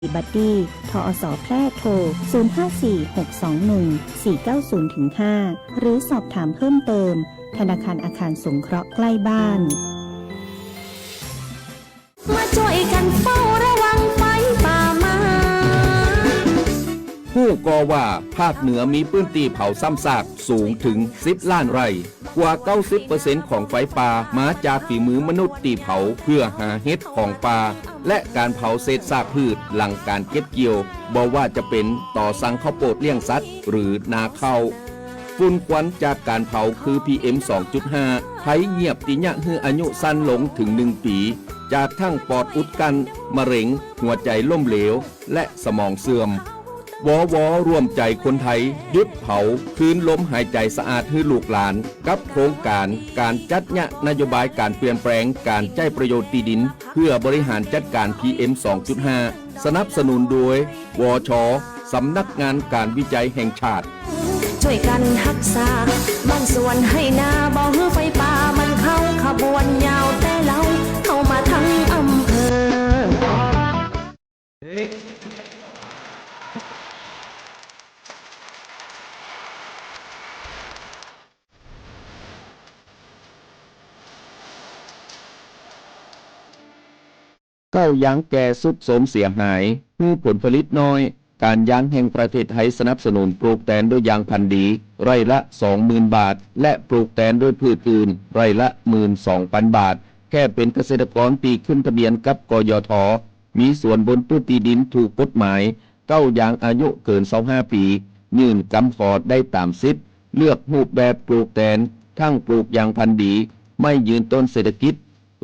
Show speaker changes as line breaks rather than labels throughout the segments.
บัดดี้ทอสแพร่โทร 0546214905 หรือสอบถามเพิ่มเติมธนาคารอาคารสงเคราะห์ใกล้บ้าน
มาช่วยกันเฝ้าระวังไฟป่ามา
ผู้ก่อว่าภาคเหนือมีพื้นที่เผาซ้ำซากสูงถึง10 ล้านไร่กว่า 90% ของไฟป่ามาจากฝีมือมนุษย์ตีเผาเพื่อหาเห็ดของป่าและการเผาเศษซากพืชหลังการเก็บเกี่ยวบอกว่าจะเป็นต่อสั่งข้าวโพดเลี้ยงสัตว์หรือนาข้าวฝุ่นควันจากการเผาคือ PM 2.5 ภัยเงียบติญะฮืออายุสั้นลงถึง1 ปีจากทั้งปอดอุดกันมะเร็งหัวใจล้มเหลวและสมองเสื่อมวร่วมใจคนไทยหยุดเผาคืนลมหายใจสะอาดให้ลูกหลานกับโครงการจัดยะนโยบายการเปลี่ยนแปลงการใช้ประโยชน์ที่ดินเพื่อบริหารจัดการ PM 2.5 สนับสนุนโดยวช.สำนักงานการวิจัยแห่งชาติ
ช่วยกันรักษาบางส่วนให้นาบ่ฮือไฟป่ามันเข้าขบวนยาวแต่เราเข้ามาทั้งอำเภอ
ข้าวยางแก่สุดโทรมเสียหายมีผลผลิตน้อยการยางแห่งประเทศไทยสนับสนุนปลูกแตนด้วยยางพันธุ์ดีไร่ละ 20,000 บาทและปลูกแตนด้วยพืชอื่นไร่ละ 12,000 บาทแค่เป็นเกษตรกรปีขึ้นทะเบียนกับกยท.มีส่วนบนพื้นที่ดินถูกกฎหมายเก้ายางอายุเกิน25 ปียื่นกำขอได้ตามสิทธิ์เลือกรูปแบบปลูกแตนทั้งปลูกยางพันธุ์ดีไม่ยืนต้นเศรษฐกิจ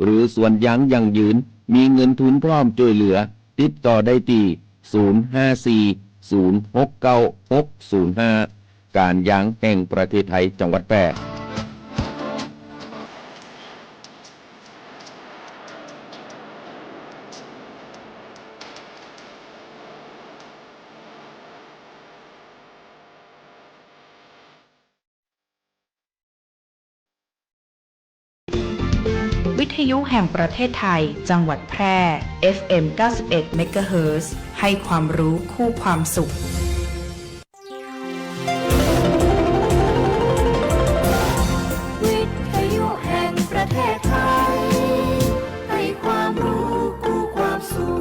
หรือสวนยางยั่งยืนมีเงินทุนพร้อมช่วยเหลือติดต่อได้ที่054-069-605 การยางแห่งประเทศไทยจังหวัดแพร่
วิทยุแห่งประเทศไทยจังหวัดแพร่ FM 91 เมกะเฮิรตซ์ให้ความรู้คู่ความสุข
วิทยุแห่งประเทศไทยให้ความรู้คู่ความสุข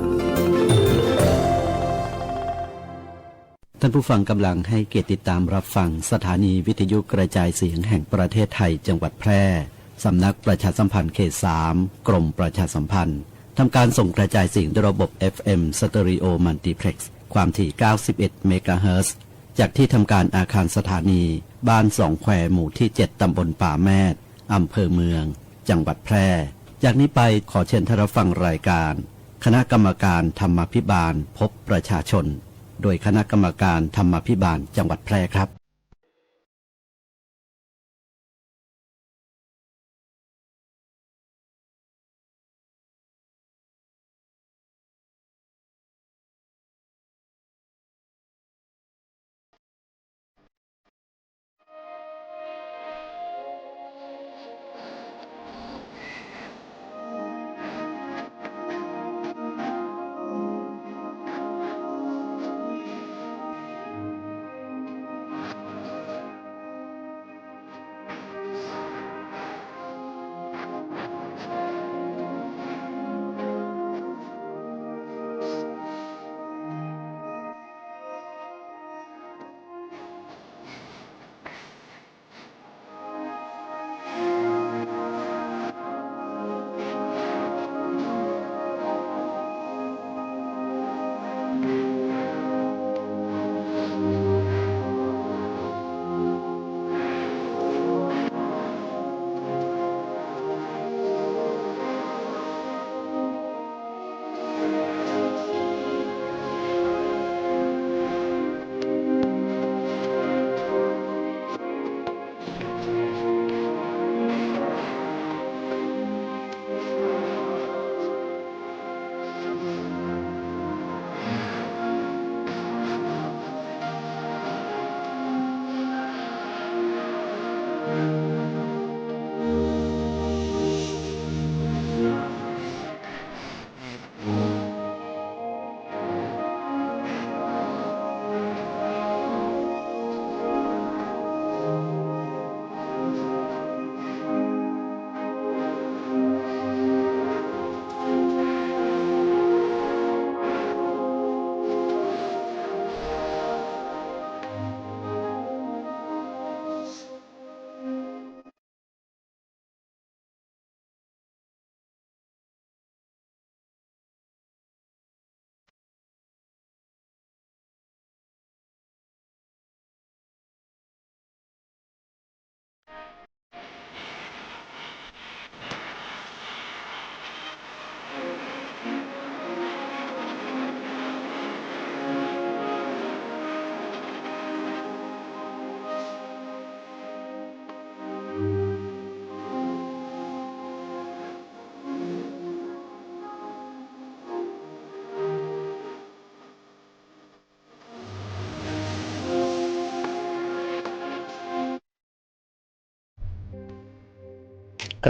ท่านผู้ฟังกำลังให้เกียรติติดตามรับฟังสถานีวิทยุกระจายเสียงแห่งประเทศไทยจังหวัดแพร่สำนักประชาสัมพันธ์เขต 3 กรมประชาสัมพันธ์ทำการส่งกระจายเสียงด้วยระบบ FM Stereo Multiplex ความถี่ 91 เมกะเฮิรตซ์จากที่ทำการอาคารสถานีบ้านสองแควหมู่ที่ 7 ตำบลป่าแมดอำเภอเมือง จังหวัดแพร่ จากนี้ไปขอเชิญท่านรับฟังรายการคณะกรรมการธรรมาภิบาลพบประชาชนโดยคณะกรรมการธรรมาภิบาลจังหวัดแพร่ครับ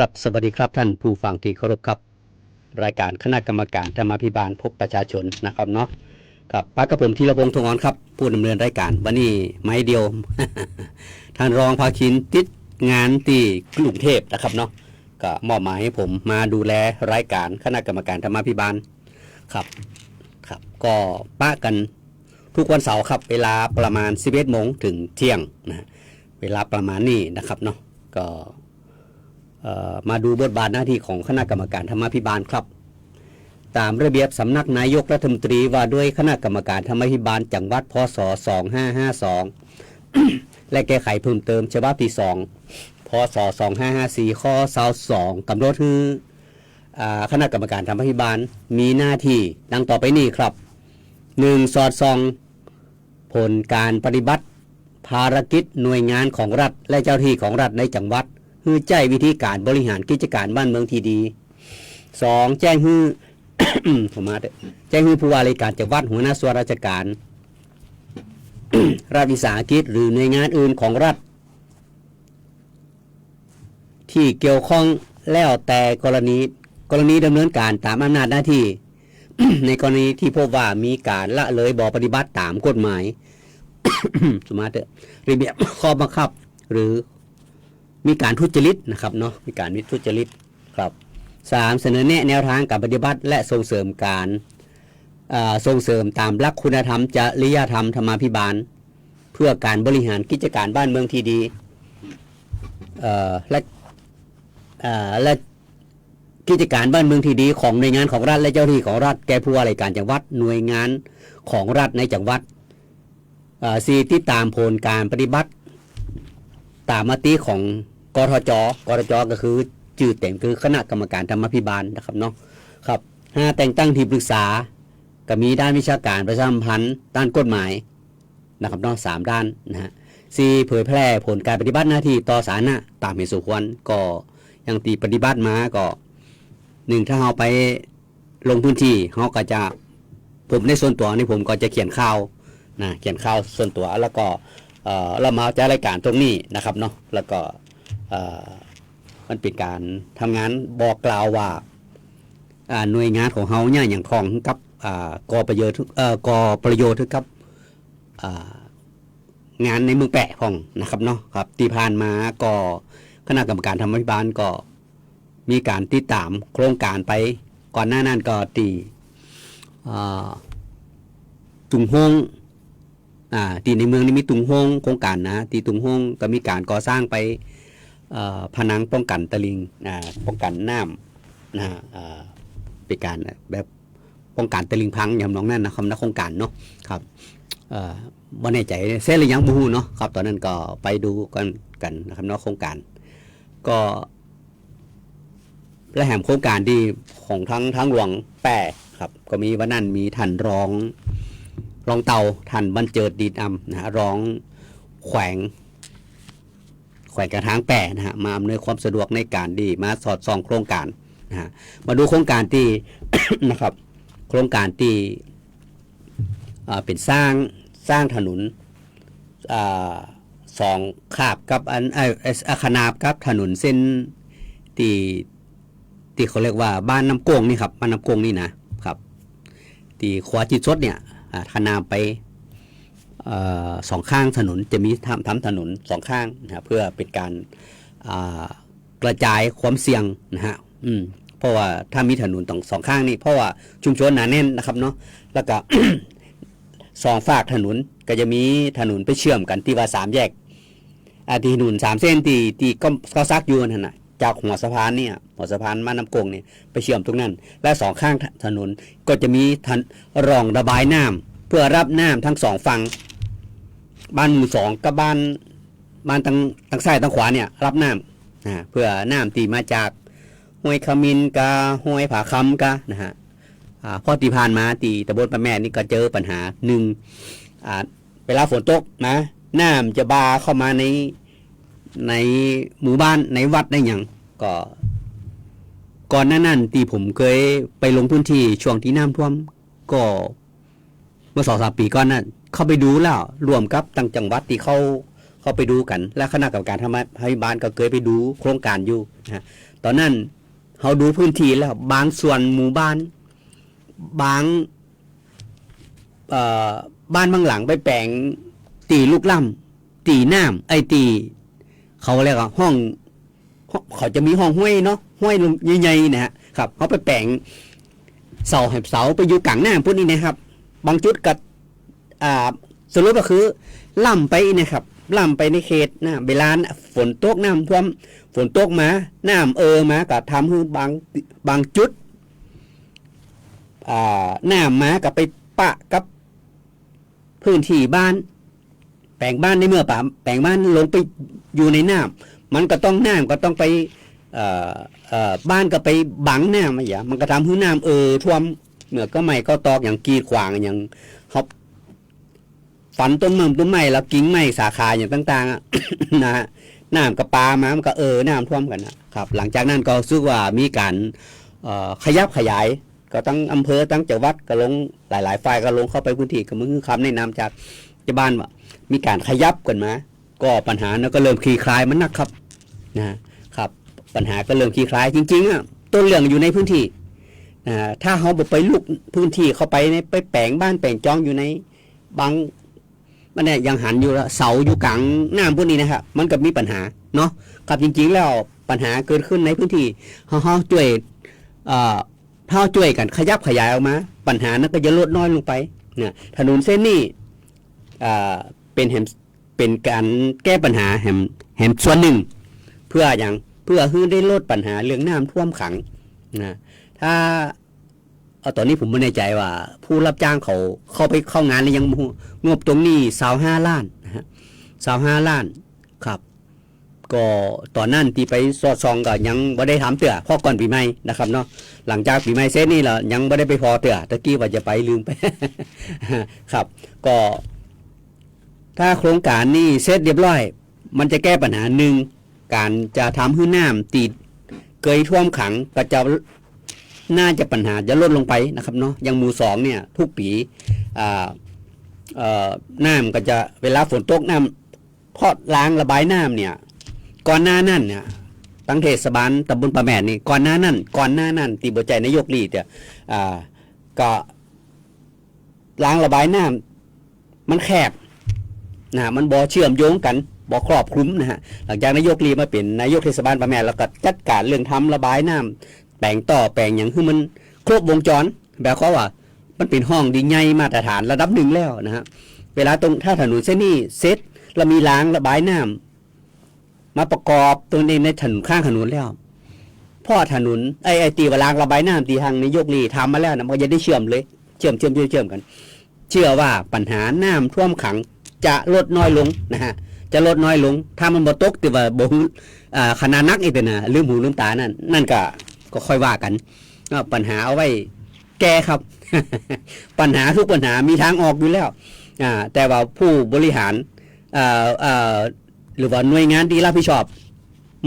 ครับสวัสดีครับท่านผู้ฟังที่เคารพครับรายการคณะกรรมการธรรมาภิบาลพบประชาชนนะครับเนาะครับป้ากับผมธีรพงษ์ทองอ่อนครับผู้ดำเนินรายการวันนี้ไม่เดียว ท่านรองภาคินติดงานที่กรุงเทพนะครับเนาะก็มอบหมายให้ผมมาดูแลรายการคณะกรรมการธรรมาภิบาลครับก็ป้ากันทุกวันเสาร์ครับเวลาประมาณ 11 โมงถึงเที่ยงนะเวลาประมาณนี้นะครับเนาะก็มาดูบทบาทหน้าที่ของคณะกรรมการธรรมาภิบาลครับตามระเบียบสำนักนายกรัฐมนตรีว่าด้วยคณะกรรมการธรรมาภิบาลจังหวัดพศ 2552 และแก้ไขเพิ่มเติมฉบับที่ 2 พศ 2554 ข้อ 22 กำหนดคือคณะกรรมการธรรมาภิบาลมีหน้าที่ดังต่อไปนี้ครับ 1. สอดส่องผลการปฏิบัติภารกิจหน่วยงานของรัฐและเจ้าหน้าที่ของรัฐในจังหวัดคือแจ้งวิธีการบริหารกิจการบ้านเมืองที่ดี 2. แจ้งฮือ แจ้งฮือผู้ว่าราชการจังหวัดหัวหน้าส่วนราชการ รัฐวิสาหกิจหรือหน่วยงานอื่นของรัฐที่เกี่ยวข้องแล้วแต่กรณีดำเนินการตามอำนาจหน้าที่ ในกรณีที่พบว่ามีการละเลยบ่ปฏิบัติตามกฎหมาย สมาร์ทระเบียบข้อบังคับหรือมีการทุจริตนะครับเนาะมีการทุจริตครับ 3. เสนอแนะแนวทางการปฏิบัติและส่งเสริมการส่งเสริมตามหลักคุณธรรมจริยธรรมธรรมาภิบาลเพื่อการบริหารกิจการบ้านเมืองที่ดีและกิจการบ้านเมืองที่ดีของหน่วยงานของรัฐและเจ้าหน้าที่ของรัฐแก่ผู้ว่าราชการจังหวัดหน่วยงานของรัฐในจังหวัด4. ติดตามผลการปฏิบัติตามมติของกทจก็คือชื่อเต็มคือคณะกรรมการธรรมาภิบาลนะครับเนาะครับ 5. แต่งตั้งที่ปรึกษาก็มีด้านวิชาการประชาสัมพันธ์ด้านกฎหมายนะครับเนาะ3 ด้านนะฮะ 4. เผยแพร่ผลการปฏิบัติหน้าที่ต่อสาธารณะตามเหตุสมควรก็อย่างที่ปฏิบัติมาก็1ถ้าเราไปลงพื้นที่เราก็จะผมในส่วนตัวนี่ผมก็จะเขียนข่าวส่วนตัวแล้วก็เรามาจัดรายการตรงนี้นะครับเนาะแล้วก็มันเป็นการทำงานบอกกล่าวว่าหน่วยงานของเฮาเนี่ยอย่างของกับก่อประโยชน์กับงานในเมืองแปะของนะครับเนาะครับที่ผ่านมาก็คณะกรรมการธรรมาภิบาลก็มีการติดตามโครงการไปก่อนหน้านั้นก็ตีตุงฮงตีในเมืองนี่มีตุงฮงโครงการนะตีตุงฮงก็มีการก่อสร้างไปผนังป้องกันตะลิงป้องกันน้ำนะเป็นการแบบป้องกันตะลิงพังอย่างน้องนั่นนะครับนักโครงการเนาะครับบ่แน่ใจเส้นหรือยังบูเนาะครับตอนนั้นก็ไปดูกันนะครับเนาะโครงการก็และแหมโครงการที่ของทั้งหลวงแปะครับก็มีวันนั้นมีท่านรองเต่าท่านบรรเจิดดีดนะฮะรองแขวงกระทางแปะนะฮะมาอำนวยความสะดวกในการดีมาสอดส่องโครงการนะฮะมาดูโครงการที่ นะครับโครงการที่เป็นสร้างถนน2 ขาบกับขนาบกับถนนเส้นที่เขาเรียกว่าบ้านน้ำโกงนี่ครับบ้านน้ำโกงนี่นะครับที่ขวาจิตสดเนี่ยขนาบไป2 ข้างถนนจะมีทำถนน2 ข้างนะเพื่อเป็นการกระจายความเสี่ยงนะฮะเพราะว่าถ้ามีถนน2 ข้างนี่เพราะว่าชุมชนหนาแน่นนะครับเนาะแล้วก็ 2 ฝากถนนก็จะมีถนนไปเชื่อมกันที่ว่า3 แยกที่ถนน3 เส้นที่ก็ซักอยู่นั่นน่ะจากหัวสะพานเนี่ยหัวสะพานมาน้ำโกงเนี่ยไปเชื่อมตรงนั้นและ2 ข้างถนนก็จะมีรองระบายน้ำเพื่อรับน้ำทั้ง2 ฝั่งบ้านหมู่ 2กับบ้าน บ้านตั้งซ้ายตั้งขวาเนี่ยรับน้ำเพื่อน้ำตีมาจากห้วยขมินกะห้วยผาคำกะนะฮะพอตีผ่านมาตีตำบลปะแม่นี่ก็เจอปัญหาหนึ่งเวลาฝนตกนะน้ำจะบาเข้ามาในหมู่บ้านในวัดได้อย่างก็ก่อนหน้านั้นตีผมเคยไปลงพื้นที่ช่วงที่น้ำท่วมก็เมื่อ2-3 ปีก่อนนั้นเข้าไปดูแล้วรวมกับตั้งจังหวัดที่เข้าไปดูกันและคณะกรรมการทำให้บ้านก็เคยไปดูโครงการอยู่นะตอนนั้นเขาดูพื้นที่แล้วบางส่วนหมู่บ้านบางบ้านบางหลังไปแปลงตีลูกล่ำตีน้ำตีเขาเรียกว่าห้องเขาจะมีห้องห้วยเนาะห้วยใหญ่ๆนะฮะครับเขาไปแปลงเสาไปอยู่กลางน้ำพวกนี้นะครับบางจุดกับสรุปก็คือล่ำไปนะครับล่ำไปในเขตนะเวลาฝนตกน้ำท่วมฝนตกมาน้ำมาก็ทำให้บางจุดน้ำมาก็ไปปะกับพื้นที่บ้านแปลงบ้านในเมื่อแปลงบ้านลงไปอยู่ในน้ำมันก็ต้องน้ำก็ต้องไปบ้านก็ไปบังน้ำมาอย่างมันก็ทำให้น้ำท่วมเหนือก็ไม่ก็ตอกอย่างกีดขวางอย่างเขาฝันต้นไม้แล้วกิ่งไม้สาขาอย่างต่างๆ นะน้ำกับปลามามันก็น้ำท่วมกันนะครับหลังจากนั้นก็รู้ว่ามีการขยับขยายก็ตั้งอำเภอตั้งจังหวัดก็ลงหลายๆฝ่ายก็ลงเข้าไปพื้นที่ก็มึงคำแนะนำจากชาวบ้านว่ามีการขยับกันมาก็ปัญหานั้นก็เริ่มคลี่คลายมันนะครับนะครับปัญหาก็เริ่มคลี่คลายจริงๆต้นเรื่องอยู่ในพื้นที่ถ้าเขาบอกไปลุกพื้นที่เข้าไปไปแปลงบ้านแปลงจองอยู่ในบางมันเนี่ยยังหันอยู่เสาอยู่กลางน้ำพวกนี้นะครับมันก็มีปัญหาเนาะครับจริงๆแล้วปัญหาเกิดขึ้นในพื้นที่เขาช่วยถ้าช่วยกันขยับขยายออกมาปัญหานั้นก็จะลดน้อยลงไปเนี่ยถนนเส้นนี้เป็นการแก้ปัญหาแห่งส่วนหนึ่งเพื่อให้ได้ลดปัญหาเรื่องน้ำท่วมขังนะถ้าตอนนี้ผมไม่แน่ใจว่าผู้รับจ้างเขาเข้าไปเข้างานแล้วยังงบตรงนี้25 ล้านนะฮะ25 ล้านครับก็ตอนนั้นที่ไปสอดส่องก็ยังไม่ได้ถามเตือพ่อก่อนปีใหม่นะครับเนาะหลังจากปีใหม่เซตนี่เรายังไม่ได้ไปพอเตือตะกี้ว่าจะไปลืมไป ครับก็ถ้าโครงการนี้เสร็จเรียบร้อยมันจะแก้ปัญหาหนึ่งการจะทำให้น้ำติดเกยท่วมขังก็จะน่าจะปัญหาจะลดลงไปนะครับเนาะอย่างหมู่2เนี่ยทุกปีน้ำก็จะเวลาฝนตกน้ำพอดล้างระบายน้ำเนี่ยก่อนหน้านั้นเนี่ยตั้งเทศบาลตำบลปะแม่นี่ก่อนหน้านั้นตีบใจนายกลีดเนี่ยก็ล้างระบายน้ำมันแคบนะมันบ่เชื่อมโยงกันบ่ครอบคลุมนะฮะหลังจากนายกลีมาเป็นนายกเทศบาลปะแม่แล้วก็จัดการเรื่องทำระบายน้ำแปลงต่อแปลงอย่างคือมันครบวงจรแบบเขาว่ามันเป็นห้องดีใหญ่มาตรฐานระดับหนึ่งแล้วนะฮะเวลาตรงถ้าถนนเส้นนี้เสร็จเรามีล้างระบายน้ำมาประกอบตรงนี้ในถนนข้างถนนแล้วพ่อถนนไอ้ตีวล้างระบายน้ำตีทางนายกลีทำมาแล้วนะมันจะได้เชื่อมเลยเชื่อมกันเชื่อว่าปัญหาน้ำท่วมขังจะลดน้อยลงนะฮะจะลดน้อยลงถ้ามันบ่ตกแต่ว่าบ่ขนาดนักอีกนะลืมหูลืมตานั่นก็ค่อยว่ากันปัญหาเอาไว้แก้ครับ ปัญหาทุกปัญหามีทางออกอยู่แล้วแต่ว่าผู้บริหารหรือว่าหน่วยงานที่รับผิดชอบ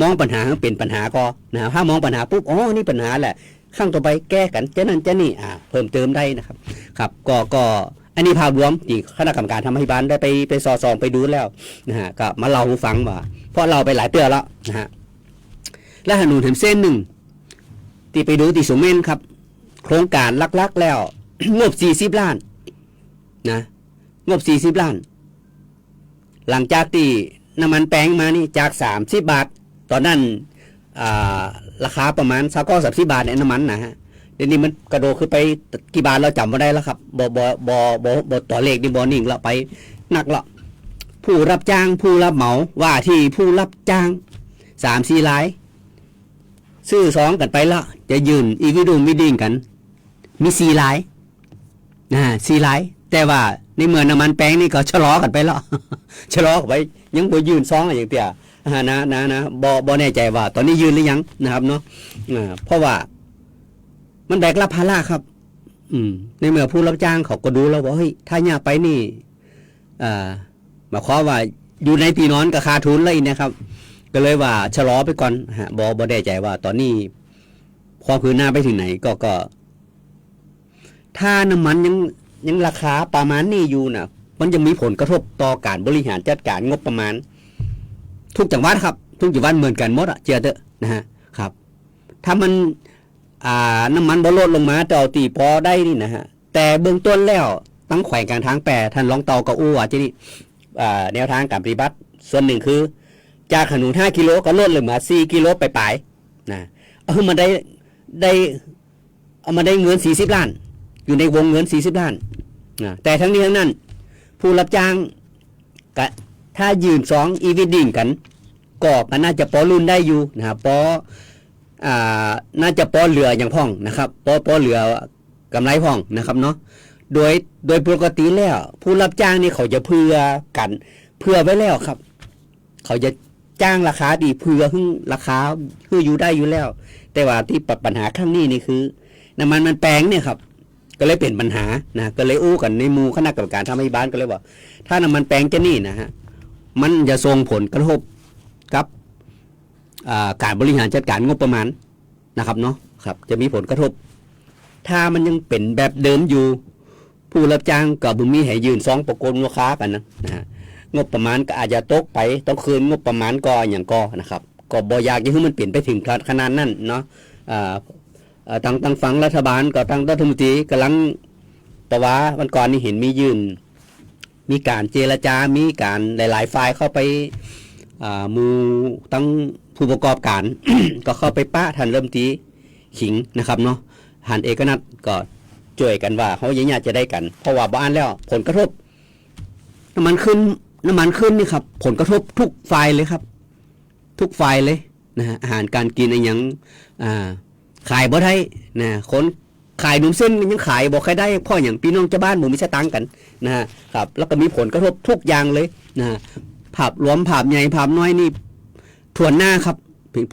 มองปัญหาเป็นปัญหาก็นะถ้ามองปัญหาปุ๊บนี่ปัญหาแหละข้างต่อไปแก้กันจะนั่นจะนี่เพิ่มเติมได้นะครับครับก็อันนี้ภาพรวมที่คณะกรรมการทำให้บ้านได้ไปสอดส่องไปดูแล้วนะฮะก็มาเล่าให้ฟังว่าเพราะเราไปหลายเตือนแล้วนะฮะและถนนเส้นหนึ่งที่ไปดูที่สุเมนครับโครงการลักๆแล้ว งบ40 ล้านนะงบ40 ล้านหลังจากที่น้ำมันแปลงมานี่จาก30 บาทตอนนั้นราคาประมาณ30 บาทเนี่ยน้ำมันนะฮะเดี๋ยวนี้มันกระโดดขึ้นไปกี่บาทเราจำไม่ได้แล้วครับบ่ตัวเลขนี่บ่นิ่งแล้วไปหนักละผู้รับจ้างผู้รับเหมาว่าที่ผู้รับจ้าง 3-4 รายซื้อ2กันไปละจะยืนอีกวิดูมิดิ้งกันมี4 ราย4 ราย แต่ว่าในเมื่อน้ำมันแป้งนี่ก็ชะลอกันไปแล้ว ชะลอกันไปยังบ่ยืนซองอะไรอย่างเตี้ยนะบ่แน่ใจว่า ตอนนี้ยืนหรือยังนะครับเนาะเพราะว่ามันแบกรับภาระครับ ในเมื่อผู้รับจ้างเขาก็ดูแล้วว่าเฮ้ยถ้าเนี่ยไปนี่หมายความว่าอยู่ในปีนอนกับขาดทุนเลยนะครับ ก็เลยว่าชะลอไปก่อนฮะบ่แน่ใจว่า ตอนนี้ความคืบหน้าไปถึงไหนก็ถ้าน้ำมันยังราคาประมาณนี้อยู่นะมันจะมีผลกระทบต่อการบริหารจัดการงบประมาณทุกจังหวัดครับทุกจังหวัดเหมือนกันหมดอะเจอเถอะนะฮะครับ ถ้ามันน้ำมันบ่ลดลงมาแต่เอาตีพอได้นี่นะฮะแต่เบื้องต้นแล้วตั้งแขวงการทางแปรท่านรองเตาก็อู้ว่าที่นี่แนวทางการปฏิบัติส่วนหนึ่งคือจากขนุน5 กิโลก็ลดลงมา4 กิโลไปปลายนะมันได้เงิน40 ล้านอยู่ในวงเงิน40 ล้านนะแต่ทั้งนี้ทั้งนั้นผู้รับจ้างก็ถ้ายืน2อีวิดดิ้งกันก็น่าจะปอรุ่นได้อยู่นะครับน่าจะปอเหลืออย่างพ่องนะครับปอเหลือกำไรพ่องนะครับเนาะโดยปกติแล้วผู้รับจ้างนี่เขาจะเพื่อไว้แล้วครับ เขาจะจ้างราคาดีเพื่อหึ่งราคาเพื่ออยู่ได้อยู่แล้ว แต่ว่าที่ปัญหาครั้งนี้นี่คือน้ำมันแปลงเนี่ยครับก็เลยเป็นปัญหานะก็เลยอู้กันในหมู่คณะกรรมการทำให้บ้านก็เลยว่าถ้าน้ำมันแปลงจะนี่นะฮะมันจะส่งผลกระทบกับการบริหารจัดการงบประมาณนะครับเนาะครับจะมีผลกระทบถ้ามันยังเป็นแบบเดิมอยู่ผู้รับจ้างกับบุมีให้ยืน2ประกนราคากันนะฮะงบประมาณก็อาจจะตกไปต้องคืนงบประมาณก็อย่างก็นะครับก็บ่อยากให้มันเปลี่ยนไปถึงขนาดนั้นเนาะตั้งฝั่งรัฐบาลก็ตั้งรัฐมนตรีกำลังแต่ว่าวันก่อนนี่เห็นมีการเจรจามีการหลายๆฝ่ายเข้าไปมูตั้งผู้ประกอบการ ก็เข้าไปป้าท่านรัฐมนตรีขิงนะครับเนาะท่านเอกนัทก็ช่วยกันว่าเขาอย่างเงี้ยจะได้กันเพราะว่าบ้านแล้วผลกระทบน้ำมันขึ้นนี่ครับผลกระทบทุกฝ่ายเลยครับทุกฝ่ายเลยนะฮะอาหารการกินอะไรอย่างขายบ่ได้นะคนขายหนุ่มเส้นยังขายบ่ใครได้พ่ออย่างพี่น้องเจ้าบ้านหมู่มีสตางค์กันนะฮะครับแล้วก็มีผลกระทบทุกอย่างเลยนะภาพรวมภาพใหญ่ภาพน้อยนี่ทวนหน้าครับ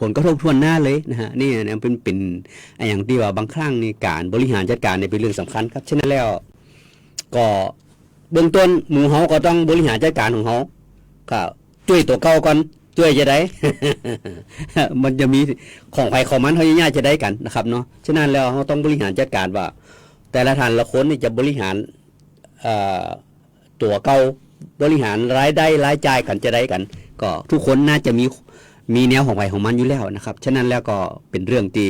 ผลกระทบทวนหน้าเลยนะฮะนี่เป็นอย่างที่ว่าบางครั้งนี่การบริหารจัดการเป็นเรื่องสำคัญครับฉะนั้นแล้วก็เบื้องต้นหมู่เฮาก็ต้องบริหารจัดการของเฮาก็ช่วยตัวเก่าก่อนช่วยจะได้ มันจะมีของใครของมันเฮาย่าจะได้กันนะครับเนาะฉะนั้นแล้วเฮาต้องบริหารจัดการว่าแต่ละท่านละคนนี่จะบริหารตัวเก่าบริหารรายได้รายจ่ายกันจะได้กันก็ทุกคนน่าจะมีแนวของใครของมันอยู่แล้วนะครับฉะนั้นแล้วก็เป็นเรื่องที่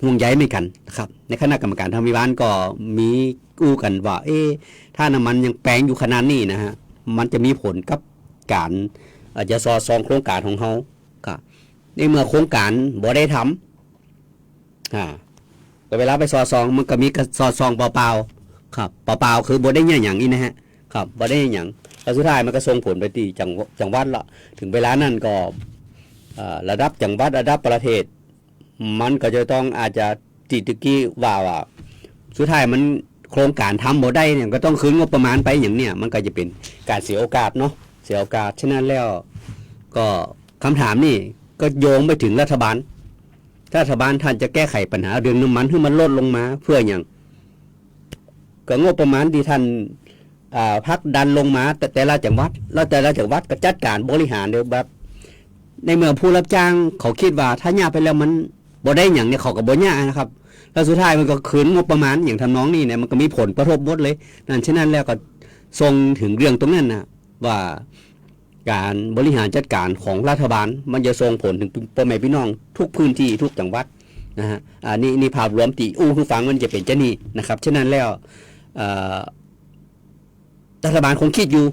ห่วงใยไม่กันนะครับในคณะกรรมการทางวิบาลก็มีกู้กันว่าถ้าน้ำมันยังแปลงอยู่ขนาดนี้นะฮะมันจะมีผลกับการจะสอดส่องโครงการของเขาครับในเมื่อโครงการบ่ได้ทำแต่เวลาไปสอดส่องมันก็มีสอดส่องเปล่าๆครับเปล่าๆคือบ่ได้อย่างนี้นะฮะครับบ่ได้อย่างแล้วสุดท้ายมันก็ส่งผลไปที่จังหวัดละถึงเวลานั้นก็ระดับจังหวัดระดับประเทศมันก็จะต้องอาจจะติดตะกี้ว่าสุดท้ายมันโครงการทำบ่ได้เนี่ยก็ต้องคืนงบประมาณไปอย่างเนี้ยมันก็จะเป็นการเสียโอกาสเนาะเสียโอกาสฉะนั้นแล้วก็คำถามนี่ก็โยงไปถึงรัฐบาลรัฐบาลท่านจะแก้ไขปัญหาเรื่องน้ำมันให้มันลดลงมาเพื่ออย่างก็งบประมาณที่ท่านพักดันลงมาแต่ละจังหวัดแล้วแต่ละจังหวัดก็จัดการบริหารเดี๋ยวแบบในเมื่อผู้รับจ้างเขาคิดว่าถ้าหย่าไปแล้วมันบ่ได้อย่างเนี่ยเขาก็บ่หย่านะครับแล้วสุดท้ายมันก็คืนงบประมาณอย่างทำน้องนี่เนี่ยมันก็มีผลกระทบหมดเลยนั่นฉะนั้นแล้วก็ส่งถึงเรื่องตรงนั้นนะว่าการบริหารจัดการของรัฐบาลมันจะส่งผลถึงพ่อแม่พี่น้องทุกพื้นที่ทุกจังหวัดนะฮะนี่ภาพรวมตีคือฟังมันจะเป็นเจ้านี่นะครับฉะนั้นแล้วรัฐบาลคงคิดอยู่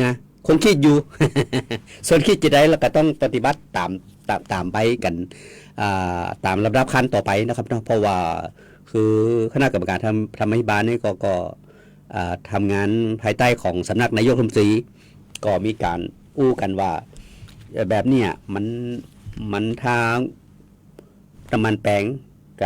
นะคงคิดอยู่ ส่วนคิดจะได้แล้วก็ต้องปฏิบัติตามไปกันตามลำดับขั้นต่อไปนะครับเนาะเพราะว่าคือคณะกรรมการทำให้บาลนี่ก็ทำงานภายใต้ของสำนักนายกรัฐมนตรีก็มีการอู้กันว่าแบบเนี้ยมันทางน้ำมันแปลง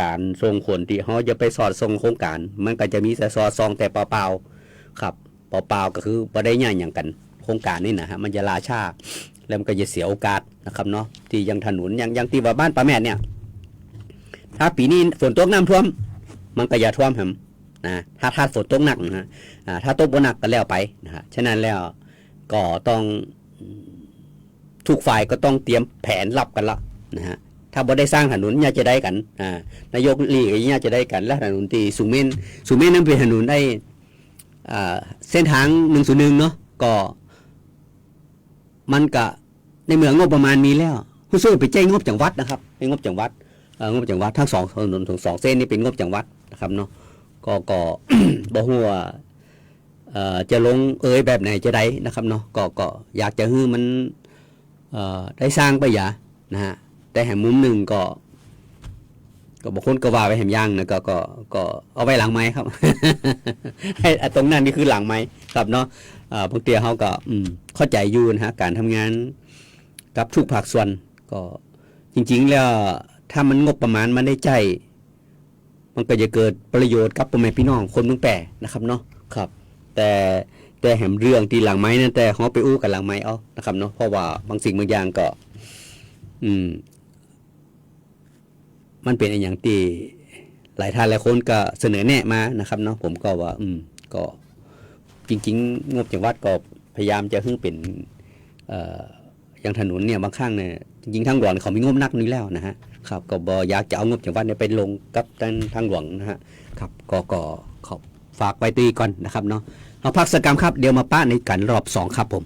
การส่งคนที่เขาจะไปสอดส่งโครงการ มันก็จะมีแต่สอดส่องแต่เปล่าๆครับเปล่าๆก็คือบ่ได้ง่ายอย่างกันโครงการนี่นะฮะมันจะล่าช้าแล้วมันก็จะเสียโอกาสนะครับเนาะที่ยังถนนยังที่ว่าบ้านป้าแม่เนี่ยถ้าปีนี้ฝนตกน้ำท่วมมันก็อย่าท่วมครับนะถ้าฝนตกหนักนะฮะถ้าตกบ่หนักก็แล้วไปนะฮะฉะนั้นแล้วก็ต้องทุกฝ่ายก็ต้องเตรียมแผนรับกันละนะฮะถ้าบ่ได้สร้างถนนเนี่ยจะได้กันนายกลีกเนี่ยจะได้กันและถนนที่สุเมนนั้นเป็นถนนได้เส้นทาง101เนาะก็มันก็ในเมืองงบประมาณมีแล้วผู้ช่วยไปแจ้งงบจังหวัดนะครับเป็นงบจังหวัดงบจังหวัดทั้ง2ถนนทั้ง2เส้นนี้เป็นงบจังหวัดนะครับเนาะก็ บ่ฮู้ว่าจะลงแบบไหนจะได้นะครับเนาะก็อยากจะให้มันได้สร้างไปอย่านะฮะแต่แห่งมุมหนึ่งก็บางคนก็ว่าไปแห่งย่างนะก็เอาไว้หลังไม้ครับ ให้ตรงนั้นนี่คือหลังไม้ครับเนาะบางทีเขาก็เข้าใจอยู่นะฮะการทำงานกับทุกภาคส่วนก็จริงๆแล้วถ้ามันงบประมาณมันได้ใจมันก็จะเกิดประโยชน์กับพ่อแม่พี่น้องคนเมืองแปรนะครับเนาะครับแต่แห่งเรื่องที่หลังไม้นั่นแต่เขาไปอู้กับหลังไม้เอานะครับเนาะเพราะว่าบางสิ่งบางอย่างก็มันเป็นอย่างที่หลายท่านหลายคนก็เสนอแนะมานะครับเนาะผมก็ว่าก็จริงๆงบจังหวัดก็พยายามจะให้เป็นอย่างถนนเนี่ยบางครั้งเนี่ยจริงๆทางหลวงเขามีงบนักนี้แล้วนะฮะครับก็บ่อยากจะเอางบจังหวัดเนี่ยไปลงกับทางหลวงนะฮะครับก็ขอฝากไว้ตีก่อนนะครับเนาะเอาพักสักกรรมครับเดี๋ยวมาป้าในกันรอบ2ครับผม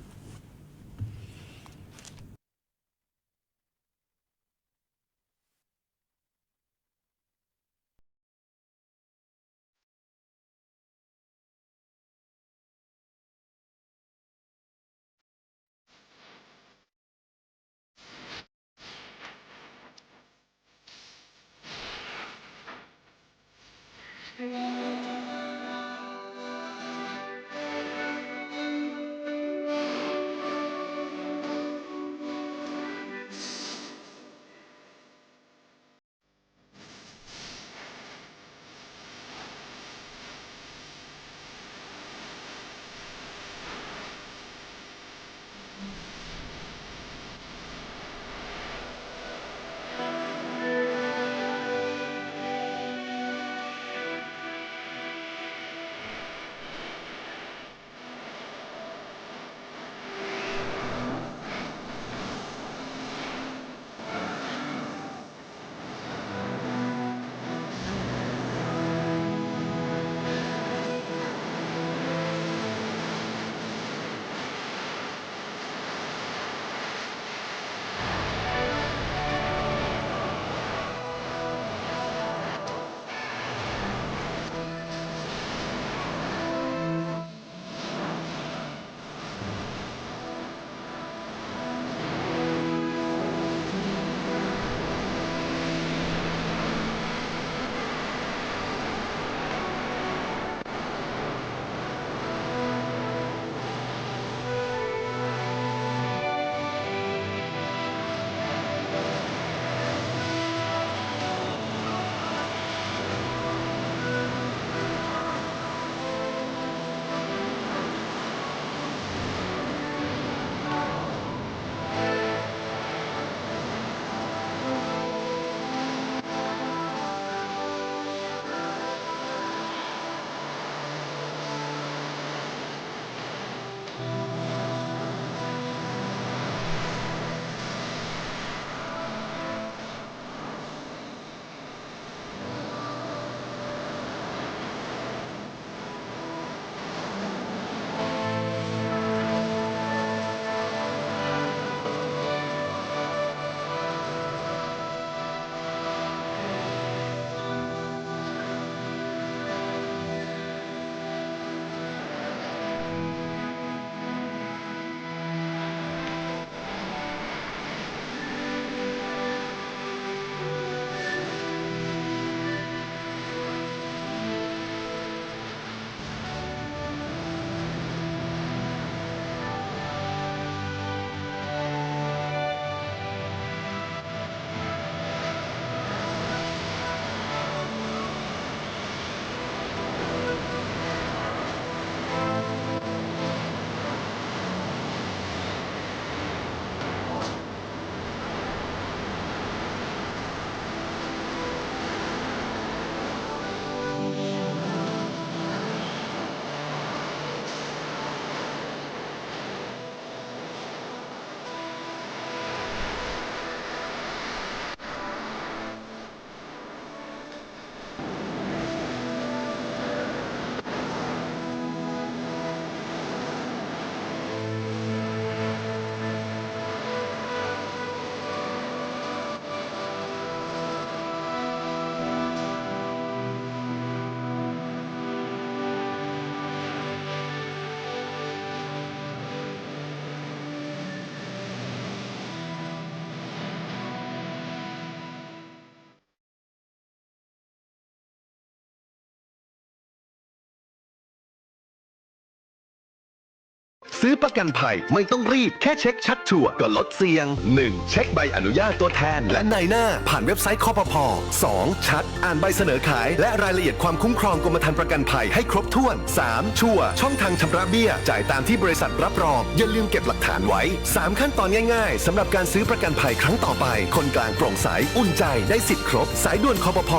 ซื้อประกันภัยไม่ต้องรีบแค่เช็คชัดชัวร์ก็ลดเสี่ยง 1. เช็คใบอนุญาตตัวแทนและนายหน้าผ่านเว็บไซต์คปภ. 2. ชัดอ่านใบเสนอขายและรายละเอียดความคุ้มครองกรมธรรม์ประกันภัยให้ครบถ้วน 3. ชัวร์ช่องทางชำระเบี้ยจ่ายตามที่บริษัทรับรองอย่าลืมเก็บหลักฐานไว้ 3 ขั้นตอนง่ายๆสำหรับการซื้อประกันภัยครั้งต่อไปคนกลางโปร่งใสอุ่นใจได้สิทธิ์ครบสายด่วนคปภ.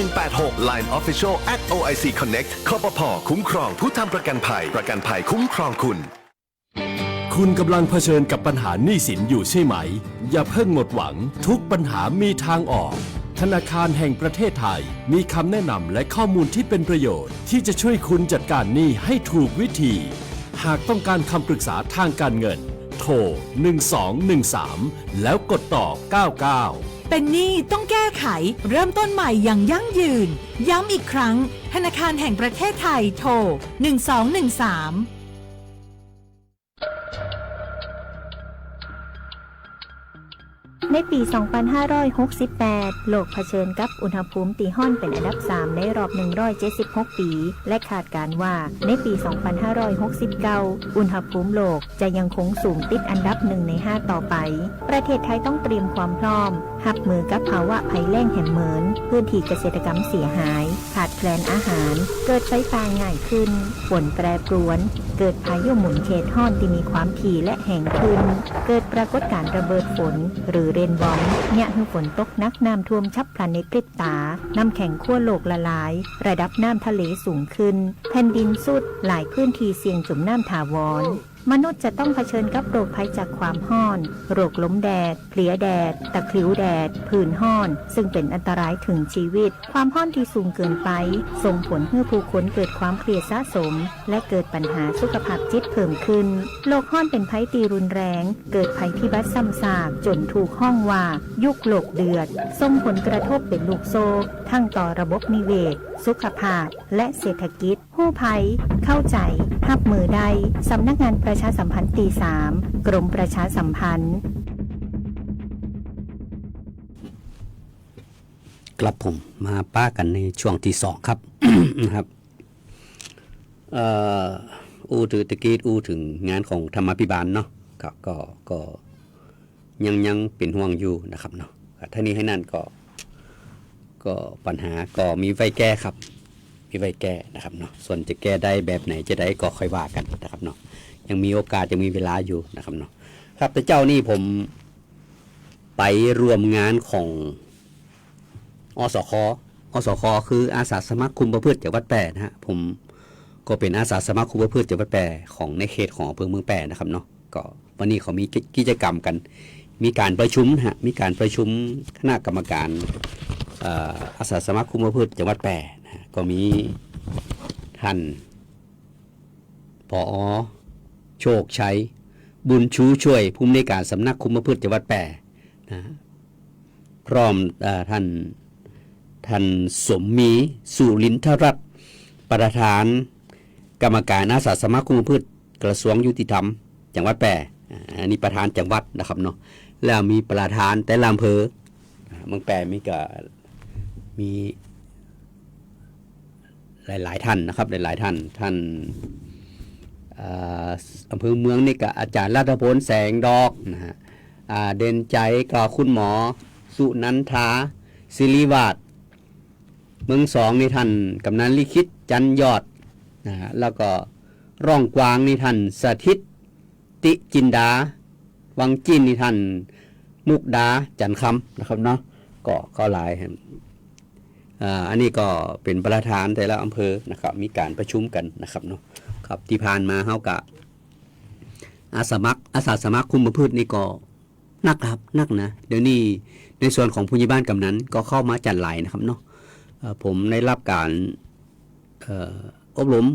1186 Line Official @OIC Connect คปภ.คุ้มครองผู้ทำประกันภัยประกันภัยคุ้มครองคุณ
คุณกำลังเผชิญกับปัญหาหนี้สินอยู่ใช่ไหมอย่าเพิ่งหมดหวังทุกปัญหามีทางออกธนาคารแห่งประเทศไทยมีคำแนะนำและข้อมูลที่เป็นประโยชน์ที่จะช่วยคุณจัดการหนี้ให้ถูกวิธีหากต้องการคำปรึกษาทางการเงินโทร1213แล้วกดต่อ99
เป็นหนี้ต้องแก้ไขเริ่มต้นใหม่อย่างยั่งยืนย้ำอีกครั้งธนาคารแห่งประเทศไทยโทร1213
ในปี 2568 โลกเผชิญกับอุณหภูมิตีห้อนเป็นอันดับ 3 ในรอบ 176 ปี และคาดการณ์ว่าในปี 2569 อุณหภูมิโลกจะยังคงสูงติดอันดับ 1 ใน 5 ต่อไป ประเทศไทยต้องเตรียมความพร้อมรับมือกับภาวะภัยแล้งแห่งเหมือนพื้นที่เกษตรกรรมเสียหายขาดแคลนอาหารเกิดไฟป่าง่ายขึ้นฝนแปรปรวนเกิดพายุหมุนเขตห้อนที่มีความถี่และแห้งขึ้นเกิดปรากฏการณ์ระเบิดฝนหรือเรนบอมเนี่ยคือฝนตกหนักน้ำท่วมฉับพลันในพริบตาน้ำแข็งขั้วโลกละลายระดับน้ำทะเลสูงขึ้นแผ่นดินสุดหลายพื้นที่เสี่ยงจมน้ำถาวรมนุษย์จะต้องเผชิญกับโรคภัยจากความร้อนโรคล้มแดดเพลียแดดตะคริวแดดผื่นร้อนซึ่งเป็นอันตรายถึงชีวิตความร้อนที่สูงเกินไปส่งผลให้ผู้คนเกิดความเครียดสะสมและเกิดปัญหาสุขภาพจิตเพิ่มขึ้นโรคร้อนเป็นภัยตีรุนแรงเกิดภัยพิบัติซ้ำซากจนถูกห้องว่ายุคโลกเดือดส่งผลกระทบเป็นลูกโซ่ทั้งต่อระบบนิเวศสุขภาพและเศรษฐกิจผู้ภัยเข้าใจรับมือได้สำนักงานประชาสัมพันธ์ตี 3 กรมประชาสัมพันธ์
กลับผมมาป้ากันในช่วงที่ 2 ครับ นะครับถือตะกี้ถึงงานของธรรมาภิบาลเนาะก็ยังเป็นห่วงอยู่นะครับเนาะท่านี้ให้นั่นก็ปัญหาก็มีไว้แก้ครับมีไว้แก้นะครับเนาะส่วนจะแก้ได้แบบไหนจะได้ก็ค่อยว่ากันนะครับเนาะยังมีโอกาสยังมีเวลาอยู่นะครับเนาะครับแต่เจ้านี่ผมไปรวมงานของอสคคืออาสาสมัครคุมประพฤติจังหวัดแปรนะฮะผมก็เป็นอาสาสมัครคุมประพฤติจังหวัดแปรของในเขตของอำเภอเมืองแปรนะครับเนาะก็วันนี้เขามีกิจกรรมกันมีการประชุมฮะมีการประชุมคณะกรรมการอาสาสมัครคุมประพฤติจังหวัดแปรนะก็มีท่านผอ.โชคชัยบุญชูช่วยผู้อำนวยการสำนักคุมประพฤติจังหวัดแปรนะพร้อมท่านสมมีสุรินทรัตน์ประธานกรรมการอาสาสมัครคุมประพฤติกระทรวงยุติธรรมจังหวัดแปรอันนี้ประธานจังหวัดนะครับเนาะแล้วมีประธานแต่ละอำเภอเมืองแปรมีหลายท่านนะครับหลายท่านอำเภอเมืองนี่ก็อาจารย์รัตพลแสงดอกนะฮะเด่นใจก็คุณหมอสุนันทาศิริวาฒเมืองสองนี่ท่านกำนันลิขิตจันยอดนะฮะแล้วก็ร่องกวางนี่ท่านสถิตติจินดาวังจินนี่ท่านมุกดาจันคำนะครับเนาะก็หลายอันนี้ก็เป็นประธานแต่ละอำเภอนะครับมีการประชุมกันนะครับเนาะครับที่ผ่านมาเฮากะอาสาสมัครคุมประพฤตินี่ก็นักครับนักนะเดี๋ยวนี้ในส่วนของผู้ใหญ่บ้านกำนันก็เข้ามาจัดไหลนะครับเนาะผมได้รับการอบรม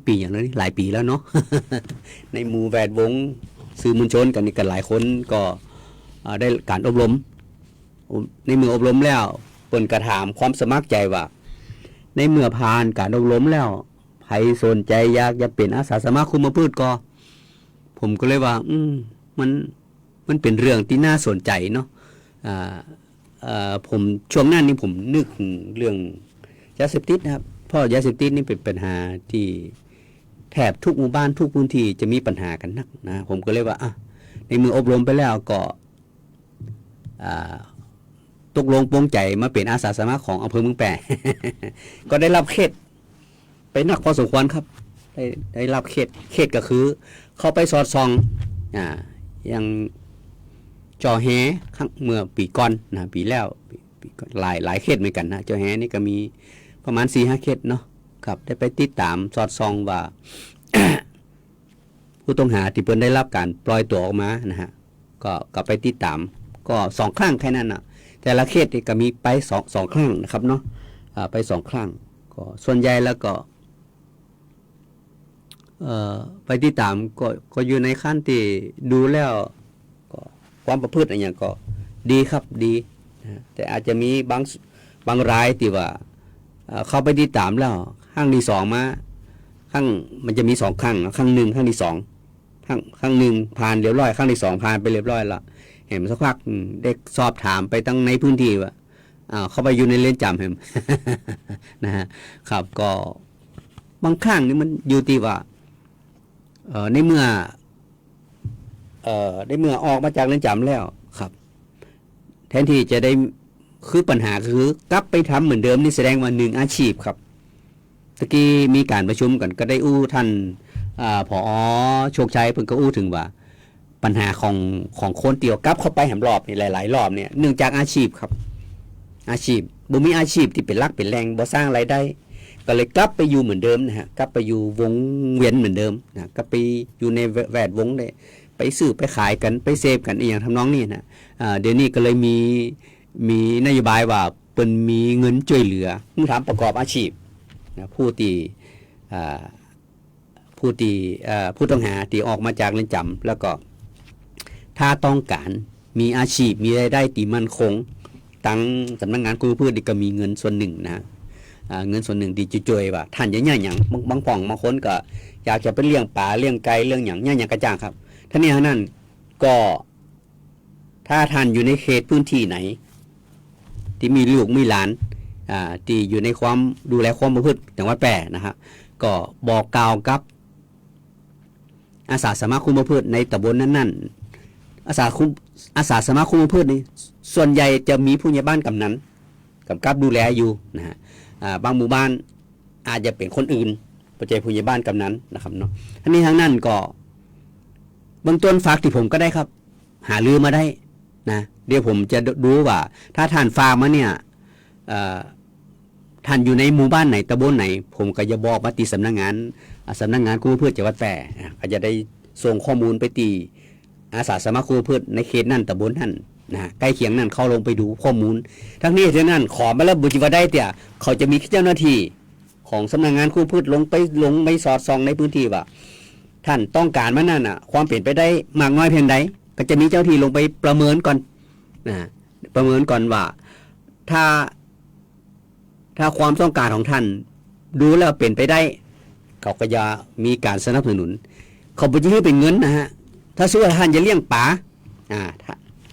ปีอย่างนี้หลายปีแล้วเนาะ ในหมู่แวดวงสื่อมวลชนกันนี่กันหลายคนก็ได้การอบรมในเมื่ออบรมแล้วเปิ่นกระถามความสมัครใจว่าในเมื่อผ่านการอบรมแล้วใครสนใจอยากจะเป็นอาสาสมัครคุมประพฤติก็ผมก็เลยว่ามันเป็นเรื่องที่น่าสนใจเนาะผมช่วงนั้นนี่ผมนึกเรื่องยาเสพติดนะครับเพราะยาเสพติดนี่เป็นปัญหาที่ แถบทุกหมู่บ้านทุกพื้นที่จะมีปัญหากันนักนะผมก็เลยว่าในมืออบรมไปแล้วก็ตกลงปลงใจมาเป็นอาสาสมัครของอำเภอเมืองแปะ ก็ได้รับเขตไปนักพอสมควรครับได้รับเขตก็คือเข้าไปสอดส่องอย่างจอแฮครั้งเมื่อปีก่อนนะปีแล้วปีหลายเขตเหมือนกันนะจอแฮนี่ก็มีประมาณ 4-5 เขตเนาะครับได้ไปติดตามสอดส่องว่า ผู้ต้องหาที่เพิ่นได้รับการปล่อยตัวออกมานะฮะก็ไปติดตามก็2 ครั้งแค่นั้นนะแต่ละเขตก็มีไป2 ครั้งนะครับเนาะไป2 ครั้งก็ส่วนใหญ่แล้วก็ไปติดตามก็อยู่ในขั้นที่ดูแล้วก็ความประพฤติอะไรอย่างก็ดีครับดีนะแต่อาจจะมีบางรายที่ว่าเข้าไปติดตามแล้วครั้งที่2มาครั้งมันจะมี2 ครั้งครั้ง1ครั้งที่2ครั้ง1ผ่านเรียบร้อยครั้งที่2ผ่านไปเรียบร้อยแล้วเห็นสักพักเด็กสอบถามไปตั้งในพื้นที่ว่าเข้าไปอยู่ในเรือนจำเห็น นะฮะครับก็บางครั้งนี่มันอยู่ที่ว่าในเมื่อออกมาจากเรือนจำแล้วครับแทนที่จะได้คือปัญหาคือกลับไปทำเหมือนเดิมนี่แสดงว่า1 อาชีพครับตะกี้มีการประชุมกันก็ได้ท่านผอ.โชคชัยเพิ่นก็ถึงว่าปัญหาของคนเตียวกลับเข้าไปแหมรอบนี่หลายๆรอบเนี่ยเนื่องจากอาชีพครับอาชีพบ่มีอาชีพที่เป็นหลักเป็นแรงบ่สร้างรายได้ก็เลยกลับไปอยู่เหมือนเดิมนะฮะกลับไปอยู่วงเวียนเหมือนเดิมนะก็ไปอยู่ในแวดวงได้ไปซื้อไปขายกันไปเสพกันอีกอย่างทำนองนี้นะเดี๋ยวนี้ก็เลยมีนโยบายว่าเป็นมีเงินช่วยเหลือผู้ทำประกอบอาชีพนะผู้ต้องหาที่ออกมาจากเรือนจำแล้วก็ถ้าต้องการมีอาชีพมีรายได้ที่มั่นคงตั้งสำนักงานคุมประพฤติก็มีเงินส่วนหนึ่งนะเงินส่วนหนึ่งที่จะช่วยว่าท่านอย่างบางฝั่งบางคนก็อยากจะไปเลี้ยงปลาเลี้ยงไก่เรื่องอย่างกระจ่างครับท่านี้นั่นก็ถ้าท่านอยู่ในเขตพื้นที่ไหนที่มีลูกมีหลานที่อยู่ในความดูแลความประพฤติจังหวัดแพร่นะฮะก็บอกกล่าวกับอาสาสมัครคุมประพฤติในตำบลนั้นๆอาสาสมัครคุมประพฤตินี่ส่วนใหญ่จะมีผู้ใหญ่บ้านกำนันกำกับดูแลอยู่นะฮะบางหมู่บ้านอาจจะเป็นคนอื่นปัจจัยผู้ใหญ่บ้านกำนันนะครับเนาะทั้งนี้ทั้งนั้นก็เบื้องต้นฝากที่ผมก็ได้ครับหาลือมาได้นะเดี๋ยวผมจะดูว่าถ้าท่านฝากมาเนี่ยท่านอยู่ในหมู่บ้านไหนตำบลไหนผมก็จะบอกมาตีสำนักงานคุมประพฤติจังหวัดแพร่ก็จะได้ส่งข้อมูลไปตีอาสาสมัครคุมประพฤติในเขตนั่นตำบลนั่นนะใกล้เคียงนั่นเข้าลงไปดูข้อมูลทั้งนี้ทั้งนั้นขอมาแล้วบุจิวาได้แต่เขาจะมีเจ้าหน้าที่ของสำนักงานคุมประพฤติลงไปสอดส่องในพื้นที่ว่าท่านต้องการมานั่นความเปลี่ยนไปได้มากน้อยเพียงใดก็จะมีเจ้าที่ลงไปประเมินก่อนนะประเมินก่อนว่าถ้าความต้องการของท่านดูแล้วเปลี่ยนไปได้เขาก็จะมีการสนับสนุนเขาไม่ใช่ให้เป็นเงินนะฮะถ้าสู้ท่านจะเลี้ยงป่า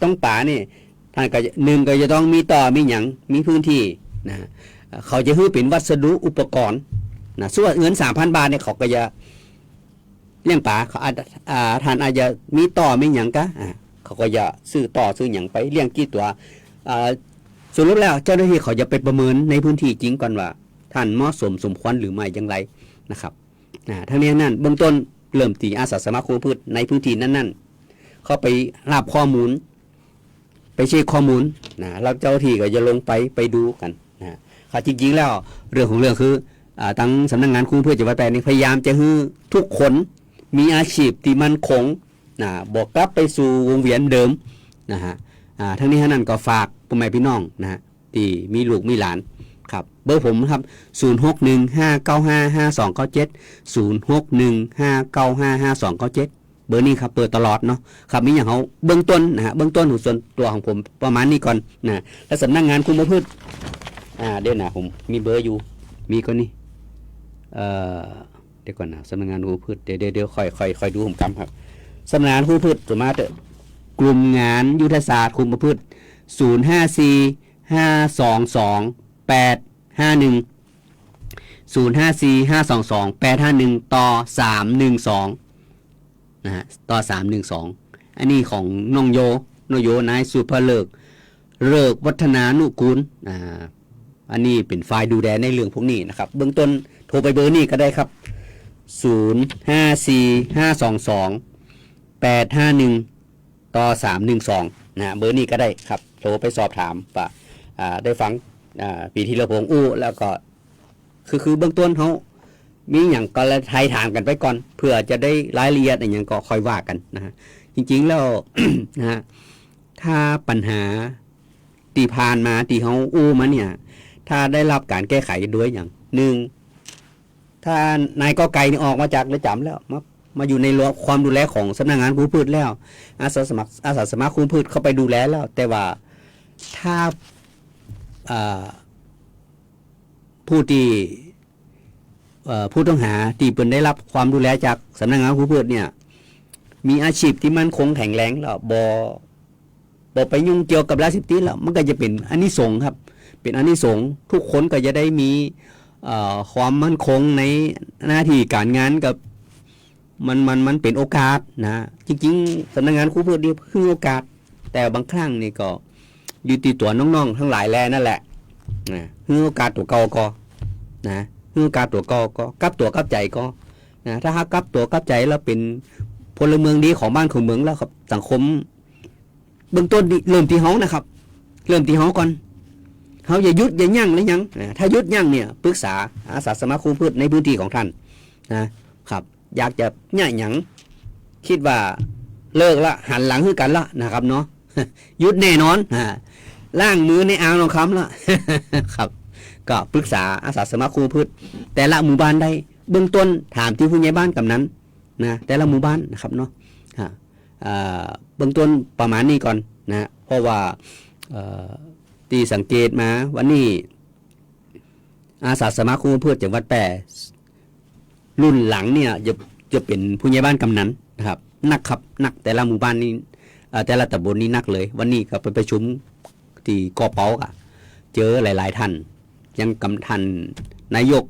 ต้องป่านี่ท่านก็ก็จะต้องมีต่อมีหยังมีพื้นที่นะเขาจะให้เป็นวัสดุอุปกรณ์นะส่วนเงิน 3,000 บาทเนี่ยเขาก็จะเลี้ยงป่าเขาท่านอาจจะมีต่อมีหยังกะเขาก็จะซื้อต่อซื้อหยังไปเลี้ยงกี่ตัวสรุปแล้วเจ้าหน้าที่เขาจะไปประเมินในพื้นที่จริงก่อนว่าท่านเหมาะสมควรหรือไม่อย่างไรนะครับทั้งนี้นั่นเบื้องต้นเริ่มตีอาสาสมัครคุมประพฤติในพื้นที่นั้นๆเข้าไปรับข้อมูลไปเช็คข้อมูลนะแล้วเจ้าที่ก็จะลงไปดูกันนะค่ะจริงๆแล้วเรื่องของเรื่องคือตั้งสำนักงานคุมประพฤติจังหวัดแพร่นี่พยายามจะให้ทุกคนมีอาชีพที่มั่นคงนะบอกกลับไปสู่วงเวียนเดิมนะฮะทั้งนี้ทั้งนั้นก็ฝากพ่อแม่พี่น้องนะฮะที่มีลูกมีหลานครับเบอร์ผมครับ0615955297 0615955297เบอร์นี้ครับเปิดตลอดเนาะครับมีอย่างเขาเบื้องต้นนะฮะเบื้องต้นของส่วนตัวของผมประมาณนี้ก่อนนะแล้วสำนักงานคุมประพฤติเดี๋ยวนะผมมีเบอร์อยู่มีก็นี่เดี๋ยวก่อนนะสำนักงานคุมประพฤติเดี๋ยวค่อยดูผมกำครับสำนักงานคุมประพฤติส่วนมากกลุ่มงานยุทธศาสตร์คุมประพฤติ0545222851 0545228512ต่อ312นะฮะต่อ312อันนี้ของน้องโยนายสุภเลิกวัฒนานุกูลอันนี้เป็นฝ่ายดูแลในเรื่องพวกนี้นะครับเบื้องต้นโทรไปเบอร์นี้ก็ได้ครับ0545228512ต่อ312นะเบอร์นี้ก็ได้ครับโทรไปสอบถามว่าได้ฟังปีที่เราพงอู้แล้วก็คือเบื้องต้นเขามีอย่างก็ไทยถามกันไปก่อนเพื่อจะได้รายละเอียดอะไรอย่างก็ค่อยว่ากันนะฮะจริงๆแล้ว นะฮะถ้าปัญหาตีผ่านมาตีเขาอู้มาเนี่ยถ้าได้รับการแก้ไขด้วยอย่างหนึ่งถ้านายกไก่นี่ออกมาจากเรือนจำแล้วมาอยู่ในความดูแลของสำนักงานคุมพืชแล้วอาสาสมัครคุมพืชเข้าไปดูแลแล้วแต่ว่าถ้าผู้ต้องหาที่เป็นได้รับความดูแลจากสำนักงานคุมพืชเนี่ยมีอาชีพที่มั่นคงแข็งแรงแล้วบ่ไปยุ่งเกี่ยวกับยาเสพติดแล้วมันก็จะเป็นอานิสงส์ครับเป็นอานิสงส์ทุกคนก็จะได้มีความมั่นคงในหน้าที่การงานกับมันเป็นโอกาสนะจริงๆสำนักงานคุมพืชนี่คือโอกาสแต่บางครั้งนี่ก็อยู่ที่ตัวน้องๆทั้งหลายแลนั่นแหละนะคือโอกาสตัวเก่าก็นะคือโอกาสตัวเก่าก็กลับตัวกลับใจก็นะถ้าหากกลับตัวกลับใจแล้วเป็นพลเมืองดีของบ้านของเมืองแล้วครับสังคมเบื้องต้นเริ่มที่เฮานะครับเริ่มที่เฮาก่อนเฮาอย่ายุดอย่ายั่งเลยยังถ้ายุดยั่งเนี่ยปรึกษาอาสาสมัครคุมพืชในพื้นที่ของท่านนะครับอยากจะเนี่ยหยังคิดว่าเลิกละหันหลังคือกันละนะครับเนาะยุดแน่นอนล่างมือในอ่างรองคำละครับก็ปรึกษาอาสาสมัครคุมพืชแต่ละหมู่บ้านได้เบื้องต้นถามที่ผู้ใหญ่บ้านกำนันนะแต่ละหมู่บ้านนะครับเนาะเบื้องต้นประมาณนี้ก่อนนะเพราะว่าที่สังเกตมาวันนี้อาสาสมัครคุมพืชจังหวัดแพร่รุ่นหลังเนี่ยจะเป็นผู้ใหญ่บ้านกำนันนะครับนักครับนักแต่ละหมู่บ้านนี้แต่ละตำบลนี้นักเลยวันนี้ก็ไปประชุมที่กอเปาค่ะเจอหลายๆท่านยังกำทันนายก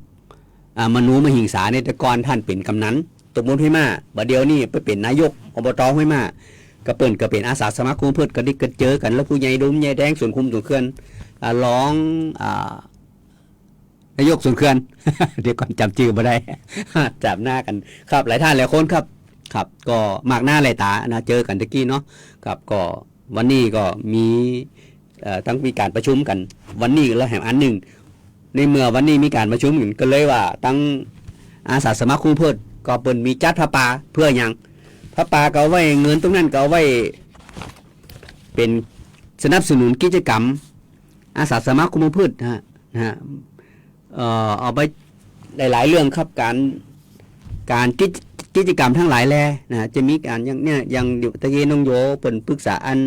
มนูมหิงสาในแต่ก่อนท่านเป็นกำนันตำบลห้วยมาบัดเดียวนี่ไปเป็นนายกอบตห้วยมาก็เปิ่นก็เป็นอาสาสมัครคุมพืชก็ได้เจอกันแล้วผู้ใหญ่ดุมใหญ่แดงส่วนคุมส่วนเขื่อนร้องนายกส่วนเขื่อน เดี๋ยวก่อนจำชื่อมาได้ จับหน้ากันครับหลายท่านหลายคนครับก็มากหน้าหลายตานะเจอกันตะกี้เนาะครับก็วันนี้ก็มีทั้งมีการประชุมกันวันนี้แล้วแห่งอันหนึ่งในเมื่อวันนี้มีการประชุมกันก็เลยว่าตั้งอาสาสมัครคุมพืชก็เปิ่นมีจัดพระป่าเพื่ออย่างพระป่าก็เอาไว้เงินตรงนั้นก็เอาไว้เป็นสนับสนุนกิจกรรมอาสาสมัครคุมพืชนะฮะเอาไปหลายๆเรื่องครับการกิจกรรมทั้งหลายแลนะจะมีการอย่างตะกี้น้องโยเปิ่นปรึกษาอัน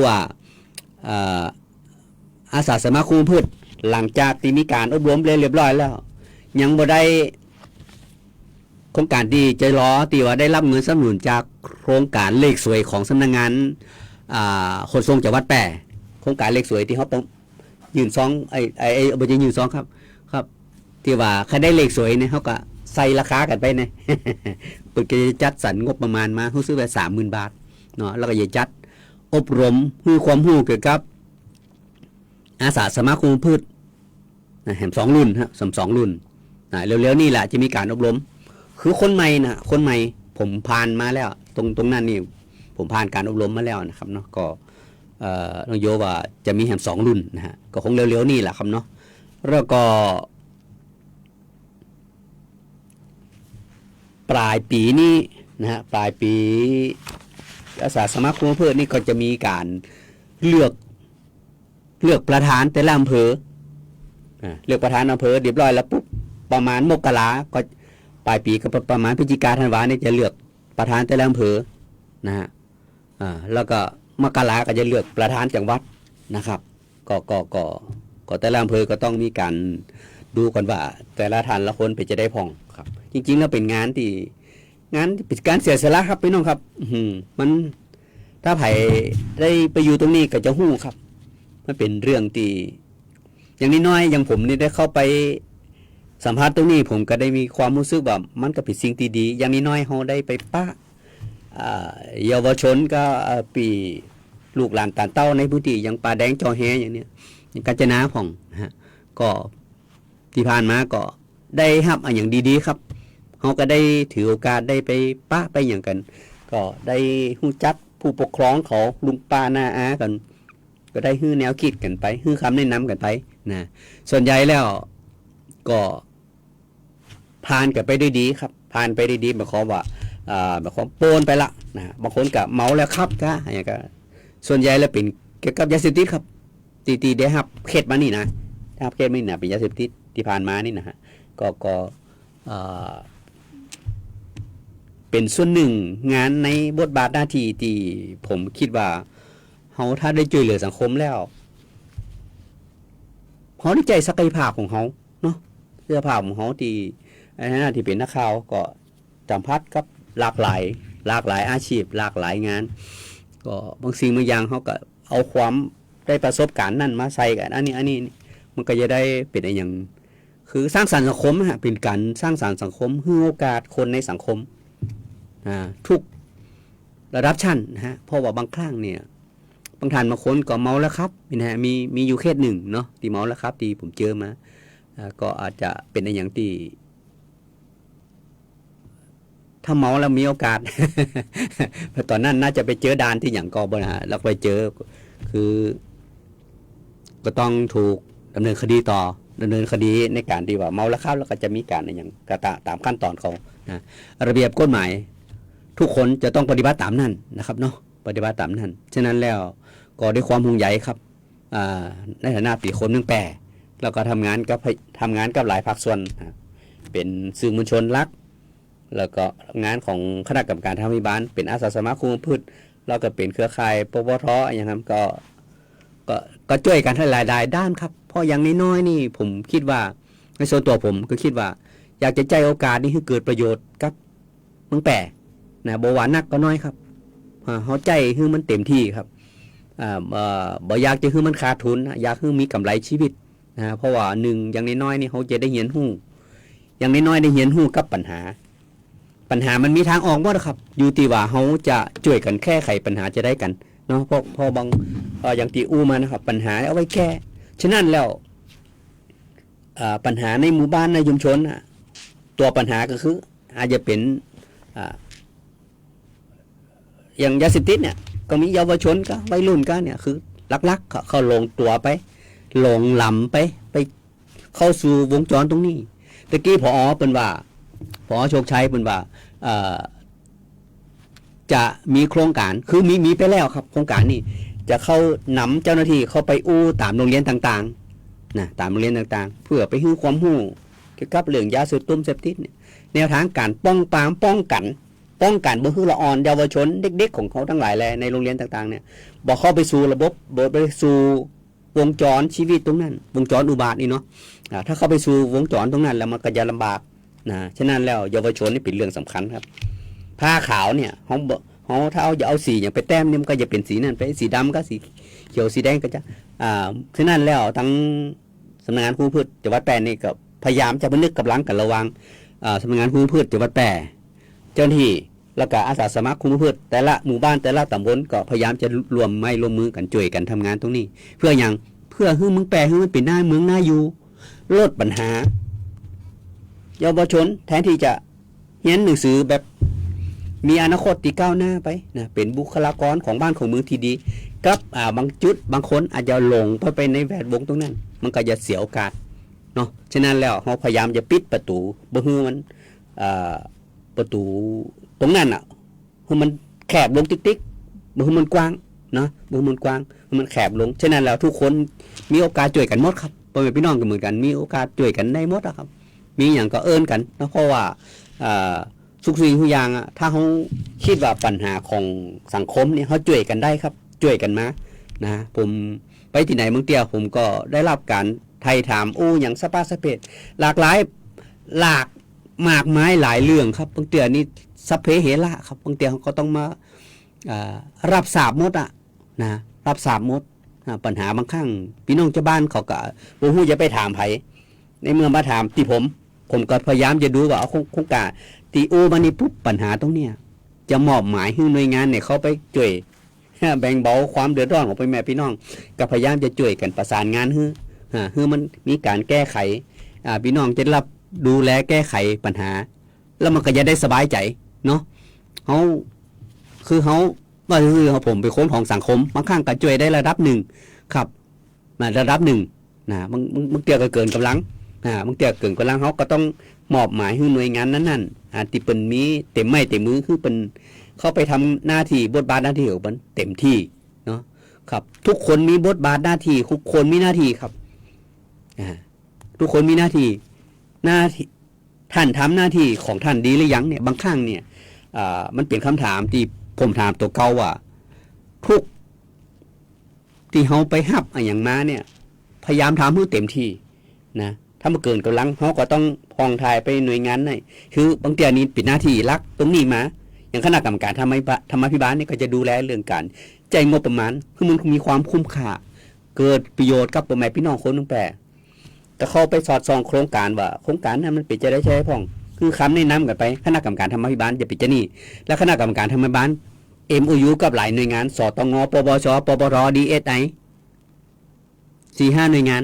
ว่าอาสาสมัครคุมพืชหลังจากที่มีการอบรมเรียบร้อยแล้วยังบ่ได้โครงการที่ใจล้อตีว่าได้รับเงินสนับสนุนจากโครงการเลขสวยของสำนักงานขนส่งจังหวัดแพร่โครงการเลขสวยที่เขาต้องยื่นซองบ่ใช่ยื่นซองครับที่ว่าใครได้เลขสวยเนี่ยเขาก็ใส่ราคากันไปเนี่ย เปิดจะจัดสรรงบประมาณมาเขาซื้อไป30,000 บาทเนาะแล้วก็จะจัดอบรมให้ความรู้เกี่ยวกับอาสาสมัครคุมพืชแห่ง2 รุ่นครับ2 รุ่นเร็วๆนี่แหละจะมีการอบรมคือคนใหม่ผมผ่านมาแล้วตรงนั้นนี่ผมผ่านการอบรมมาแล้วนะครับเนาะก็น้องโยว่าจะมีแห่ง2 รุ่นนะฮะก็คงเร็วๆนี่แหละครับเนาะแล้วก็ปลายปีนี้นะฮะปลายปีอาสาสมัครคุมพืชนี่ก็จะมีการเลือกประธานแต่ละอำเภอเลือกประธานอำเภอเรียบร้อยแล้วปุ๊บประมาณมกราก็ปลายปีก็ประมาณพฤศจิกาธันวาเนี่ยจะเลือกประธานแต่ละอำเภอนะฮะแล้วก็มกราก็จะเลือกประธานจังหวัดนะครับก็แต่ละอำเภอก็ต้องมีการดูก่อนว่าแต่ละท่านละคนไปจะได้พองครับจริงๆแล้วเป็นงานเป็นการเสียสละครับพี่น้องครับมันถ้าไผ่ได้ไปอยู่ตรงนี้ก็จะหู้ครับมันเป็นเรื่องที่อย่างน้อยๆอย่างผมนี่ได้เข้าไป สัมภาษณ์ตรงนี้ผมก็ได้มีความรู้สึกว่ามันก็เป็นสิ่งที่ดีอย่างน้อยๆเราได้ไปปะเยาวชนก็ปีลูกหลานตาเต้าในพื้นที่อย่างป่าแดงจอแฮอย่างเนี้ยกาญจนาของนะฮะก็ที่ผ่านมาก็ได้รับอย่างดีๆครับเขาก็ได้ถือโอกาสได้ไปปะไปอย่างกัน ก็ได้ฮู้จักผู้ปกครองเขาลุงป้าน้าอากันก็ได้ฮื้อแนวคิดกันไปฮื้อคำแนะนำกันไปนะส่วนใหญ่แล้วก็ผ่านกันไปได้ดีครับผ่านไปได้ดีหมายความว่าหมายความโปนไปละนะบางคนก็เมาแล้วครับก็อย่างก็ส่วนใหญ่แล้วเป็นเกี่ยวกับยาเสพติดครับตีได้ครับเคสมานี่นะครับเคสมานี่นะเป็นยาเสพติดที่ผ่านมานี่นะฮะก็เป็นส่วนหนึ่งงานในบทบาทหน้าที่ที่ผมคิดว่าเขาถ้าได้ช่วยเหลือสังคมแล้วเขาได้ใจศักยภาพของเขาเนาะศักยภาพของเขาที่ในฐานะที่เป็นนักข่าวก็สัมผัสกับหลากหลายอาชีพหลากหลายงานก็บางสิ่งบางอย่างเขาก็เอาความได้ประสบการณ์นั่นมาใส่กันอันนี้มันก็จะได้เป็นอย่างคือสร้างสรรค์สังคมฮะเป็นการสร้างสรรค์สังคมให้โอกาสคนในสังคมทุกระดับชั้นนะฮะเพราะว่าบางครั้งเนี่ยบางท่านบางคนก็เมาแล้วครับนะฮะมีอยู่เคสหนึ่งเนาะที่เมาแล้วครับที่ผมเจอมาก็อาจจะเป็นอย่างที่ถ้าเมาแล้วมีโอกาส ตอนนั้นน่าจะไปเจอด่านที่อย่างกอบนะฮะแล้วไปเจอคือก็ต้องถูกดำเนินคดีต่อดำเนินคดีในการที่ว่าเมาแล้วครับแล้วก็จะมีการอย่างกระตามขั้นตอนเขานะระเบียบกฎหมายทุกคนจะต้องปฏิบัติตามนั้นนะครับเนาะปฏิบัติตามนั้นฉะนั้นแล้วก็ด้วยความห่วงใยครับในฐานะปีคนนึงแปรแล้วก็ทำงานกับหลายภาคส่วนเป็นสื่อมวลชนรักแล้วก็งานของคณะกรรมการทางวิบาลเป็นอาสาสมัครคุมพืชแล้วก็เป็นเครือข่ายปปทอย่างนั้นก็ช่วยกันให้หลายด้านครับเพราะอย่างน้อยๆนี่ผมคิดว่าในส่วนตัวผมก็คิดว่าอยากจะใจโอกาสนี้ให้เกิดประโยชน์กับเมืองแปรนะบ่หวานนักก็น้อยครับเขาใจให้มันเต็มที่ครับบ่อยากจะให้มันขาดทุนอยากให้มีกำไรชีวิตนะเพราะว่าหนึ่งอย่างน้อยๆนี่เขาจะได้เห็นหู้อย่างน้อยๆได้เห็นหู้กับปัญหามันมีทางออกบ่ครับอยู่ที่ว่าเขาจะช่วยกันแก้ไขปัญหาจะได้กันเนาะพอบางอย่างที่อู้มานะครับปัญหาเอาไว้แก้ฉะนั้นแล้วปัญหาในหมู่บ้านในชุมชนตัวปัญหาก็คืออาจจะเป็นอย่างยาเสพติดเนี่ยก็มีเยาวชนก็วัยรุ่นก็เนี่ยคือลักๆเขาลงตัวไปหลงหลำไปเข้าสู่วงจรตรงนี้ตะกี้ผอเป็นว่าผอโชคชัยเป็นว่าจะมีโครงการคือมีไปแล้วครับโครงการนี้จะเข้านำเจ้าหน้าที่เข้าไปอู้ตามโรงเรียนต่างๆนะตามโรงเรียนต่างๆเพื่อไปให้ความรู้เกี่ยวกับเรื่องยาเสพติดเนี่ยแนวทางการป้องกันบ่คือละอ่อนเยาวชนเด็กๆของเขาทั้งหลายแลในโรงเรียนต่างๆเนี่ยบอกเข้าไปสู่ระบบไปสู่วงจรชีวิตตรงนั้นวงจรอุบาทนี่เนาะถ้าเข้าไปสู่วงจรตรงนั้นแล้วมันก็จะลำบากนะฉะนั้นแล้วเยาวชนนี่เป็นเรื่องสำคัญครับผ้าขาวเนี่ยเขาถ้าเอาสีอย่างไปแต้มเนี่ยมันก็จะเป็นสีนั่นไปสีดำก็สีเขียวสีแดงก็จะฉะนั้นแล้วทั้งสำนักงานคุมพืชจังหวัดแปรนี่ก็พยายามจะนึกกำลังกันระวังสำนักงานคุมพืชจังหวัดแปรเจ้าหน้าที่แล้วก็อาสาสมัครคุมพืชแต่ละหมู่บ้านแต่ละตำบลก็พยายามจะรวมมือกันช่วยกันทำงานตรงนี้เพื่อให้เมืองแปรให้มันเป็นหน้าเมืองหน้าอยู่ลดปัญหาเยาวชนแทนที่จะเรียนหนังสือแบบมีอนาคตที่ก้าวหน้าไปนะเป็นบุคลากรของบ้านของเมืองที่ดีกับบางจุดบางคนอาจจะหลงไปในแวดวงตรงนั้นมันก็จะเสียโอกาสเนาะฉะนั้นแล้วเราพยายามจะปิดประตูบ่ให้มันประตูตรงนั้นให้มันแคบลงติ๊กบ่ให้มันกว้างเนาะบ่ให้มันกว้างให้มันแคบลงฉะนั้นแล้วทุกคนมีโอกาสช่วยกันหมดครับพ่อแม่พี่น้องก็เหมือนกันมีโอกาสช่วยกันได้หมดครับมีอย่างก็เอิ้นกันนะเพราะว่าทุกสิ่งทุกอย่างถ้าเขาคิดว่าปัญหาของสังคมเนี่ยเขาช่วยกันได้ครับช่วยกันมานะผมไปที่ไหนเมืองเตี้ยผมก็ได้รับการไทยถามอย่างสปาสเปดหลากหลายมากมายหลายเรื่องครับบางเตี้ยนี่สัพเพเหระครับบางเตี้ยเขาก็ต้องมารับทราบหมดนะรับทราบหมดปัญหาบางครั้งพี่น้องชาวบ้านเขาก็บ่ฮู้จะไปถามไผในเมื่อมาถามที่ผม ผมก็พยายามจะดูว่าเอาโครงการตีโอมานี่ปุ๊บปัญหาตรงเนี้ยจะมอบหมายให้หน่วยงานเนี่ยเขาไปช่วยแบ่งเบาความเดือดร้อนของพ่อแม่พี่น้องก็พยายามจะช่วยกันประสานงานให้มันมีการแก้ไขพี่น้องจะรับดูแลแก้ไขปัญหาแล้วมันก็จะได้สบายใจเนาะเขาว่าคือผมเป็นคนของสังคมบางครั้งก็ช่วยได้ระดับหนึ่งครับมาระดับหนึ่งนะมึงเตี้ยก็เกินกำลังมึงเตี้ยเกินกำลังเขาก็ต้องมอบหมายให้หน่วยงานนั้นที่เป็นมีเต็มไม้เต็มมือคือเป็นเข้าไปทำหน้าที่บทบาทหน้าที่ของมันเต็มที่เนาะครับทุกคนมีบทบาทหน้าที่ทุกคนมีหน้าที่ครับทุกคนมีหน้าที่ท่านทำหน้าที่ของท่านดีหรือยังเนี่ยบางครั้งเนี่ยมันเป็นคำถามที่ผมถามตัวเก่าว่าทุกที่เขาไปฮับอย่างมาเนี่ยพยายามทำให้เต็มที่นะถ้ามาเกินกำลังเขาก็ต้องพองทายไปหน่วยงานไหนคือบางทีนี้ปิดหน้าที่รักตรงนี้มาอย่างคณะกรรมการธรรมาภิบาลเนี่ยก็จะดูแลเรื่องการใจงบประมาณเพื่อมันมีความคุ้มค่าเกิดประโยชน์กับพ่อแม่พี่น้องคนทั้งแปรแต่เขาไปสอดส่องโครงการว่าโครงการนั้นมันปิดจะได้ใช้พ่องคือคำแนะนำกันไปคณะกรรมการธรรมาภิบาลจะปิดจะนี่และคณะกรรมการธรรมาภิบาลMOU กับหลายหน่วยงานสตงปปชปปร DSI 4-5 หน่วยงาน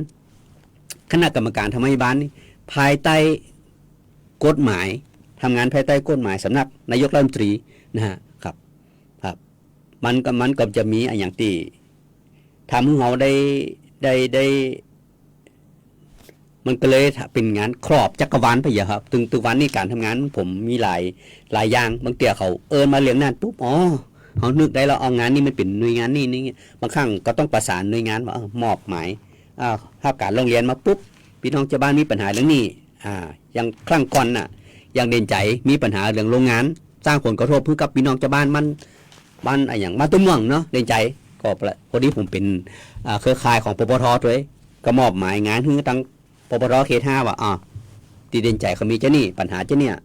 คณะกรรมการธรรมาภิบาลนี่ภายใต้กฎหมายทำงานภายใต้กฎหมายสำนักนายกรัฐมนตรีนะฮะครับมันก็จะมีอย่างที่ทำให้เราได้มันก็เลยเป็นงานครอบจักรวาลไปอย่างครับตึงวันนี้การทำงานผมมีหลายอย่างบางเตี่ยเขามาเลี้ยงนั่นปุ๊บเขานึกได้แล้วเอางานนี้มันเป็นหน่วยงานนี่บางครั้งก็ต้องประสานหน่วยงานว่ามอบหมายภาพการโรงเรียนมาปุ๊บพี่น้องชาวบ้านมีปัญหาเรื่องนี้อย่างครั้งก่อนอย่างเด่นใจมีปัญหาเรื่องโรงงานสร้างผลกระทบให้กับพี่น้องชาวบ้านมันอย่างมาตุ้มม่วงเนาะเด่นใจก็พอดีผมเป็นเครือข่ายของปปทด้วยก็มอบหมายงานให้ตั้งปปทเขต 5ว่าตีเด่นใจเขามีเจ้านี่ปัญหาเจ้าเนี่ย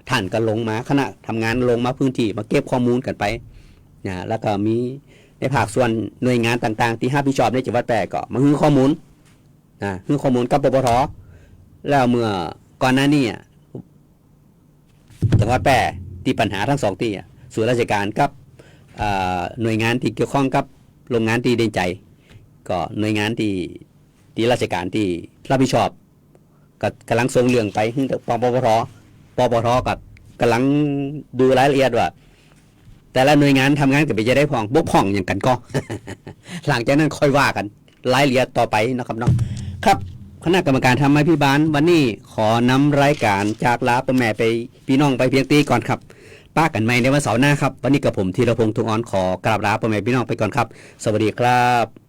ท่านก็ลงมาคณะทำงานลงมาพื้นที่มาเก็บข้อมูลกันไปแล้วก็มีในภาคส่วนหน่วยงานต่างๆที่รับผิดชอบในจังหวัดแพร่ก็มาให้ข้อมูลให้ข้อมูลกับปปทแล้วเมื่อก่อนหน้านี้จังหวัดแพร่ที่ปัญหาทั้งสองที่ส่วนราชการกับหน่วยงานที่เกี่ยวข้องกับโรงงานที่เด่นใจก็หน่วยงานที่ราชการที่รับผิดชอบก็กำลังส่งเรื่องไปให้ปปทก็กำลังดูรายละเอียดว่าแต่ละหน่วยงานทำงานกับไปจะได้พองบกพร่องอย่างกันก็ หลังจากนั้นค่อยว่ากันรายละเอียดต่อไปนะครับน้องครับคณะกรรมการธรรมาภิบาลวันนี้ขอนำรายการจากลาพ่อแม่ไปพี่น้องไปเพียงตีก่อนครับป้ากันใหม่ในวันเสาร์หน้าครับวันนี้กับผมธีรพงษ์ทุงอ่อนขอกราบลาพ่อแม่พี่น้องไปก่อนครับสวัสดีครับ